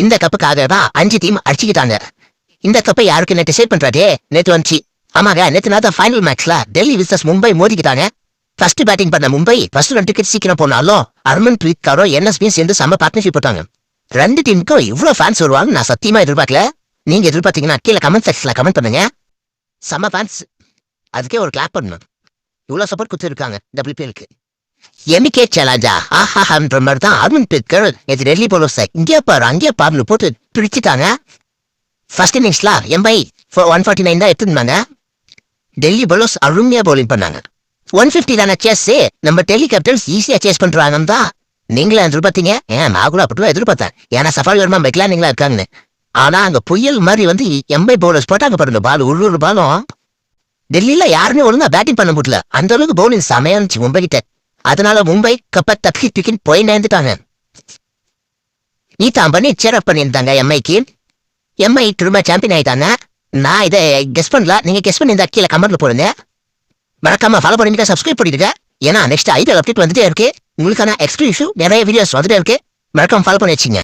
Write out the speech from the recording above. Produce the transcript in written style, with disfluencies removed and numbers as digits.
இந்த கப்புக்காக தான் 5 டீம் அடிச்சுக்கிட்டாங்க. இந்த கப்பை யாருக்கு நேற்று டிசைட் பண்றாரு? நேற்று வந்துச்சு. ஆமாங்க, நேற்று நான் ஃபைனல் மேட்ச்ல டெல்லி விசஸ் மும்பை மோதிக்கிட்டாங்க. ஃபர்ஸ்ட் பேட்டிங் பண்ண மும்பை ஃபர்ஸ்ட் 2 விக்கெட் சீக்கிரம் போனாலும் ஹர்மன்பிரீத் கௌரும் என்எஸ்பியும் சேர்ந்து செம்ம பார்ட்னர்ஷிப் போட்டாங்க. 2 டீமுக்கும் இவ்வளவு ஃபேன்ஸ் வருவாங்க நான் சத்தியமா எதிர்பார்க்கல. நீங்க எதிர்பார்த்தீங்கன்னா கீழே கமெண்ட் செக்ஷன்ல கமெண்ட் பண்ணுங்க. செம்ம ஃபேன்ஸ், அதுக்கே ஒரு கிளாப் பண்ணணும். இவ்வளவு சப்போர்ட் கொடுத்துருக்காங்க WPLக்கு. எமிகே சேலஞ்சா ஆஹான்ற மாதிரி தான் ஹர்மன்பிரீத் கௌர் நேற்று டெல்லி போலர்ஸ் இங்கே பாரு அங்கே பாருன்னு போட்டு பிடிச்சிட்டாங்க. ஃபர்ஸ்ட் இன்னிங்ஸ்ல எம்பை 149 தான் எடுத்துருந்தாங்க. டெல்லி போலர்ஸ் அருமையா பவுலிங் பண்ணாங்க. 150 தானே சேஸ், நம்ம டெல்லி கேபிட்டல்ஸ் ஈஸியா சேஸ் பண்றாங்கன்னு தான் நீங்களே எதிர்பார்த்தீங்க. நான் கூட அப்படிதான் எதிர்பார்த்தேன், ஏன்னா சஃபாரி வருமா மெக்லானிங்களா இருக்காங்கன்னு. ஆனா அங்க புயல் மாதிரி வந்து எம்பை பவுலர்ஸ் போட்டாங்க பாருங்க. பால் ஒரு பாலும் டெல்லியில யாருமே ஒழுங்கா பேட்டிங் பண்ண முடியல. அந்த அளவுக்கு பவுலிங் செமையா இருந்துச்சு மும்பை கிட்ட. அதனால மும்பை கப்ப தப்பி தூக்கின்னு போய் நேர்ந்துட்டாங்க. நீதான் பண்ணி சேர் அப் பண்ணியிருந்தாங்க எம்ஐக்கு. எம்ஐ திரும்ப சாம்பியன் ஆயிட்டாங்க. நான் இதை கெஸ் பண்ணல, நீங்க கெஸ் பண்ணி இந்த கீழே கமெண்ட்ல போடுங்க. மறக்காம ஃபாலோ பண்ணிட்டு சப்ஸ்கிரைப் பண்ணிடுங்க. ஏன்னா நெக்ஸ்ட் ஐபிஎல் அப்டேட் வந்துட்டே இருக்கு. உங்களுக்கான எக்ஸ்க்ளூசிவ் நிறைய வீடியோஸ் வந்துட்டே இருக்கு. மறக்காம ஃபாலோ பண்ணி வச்சுங்க.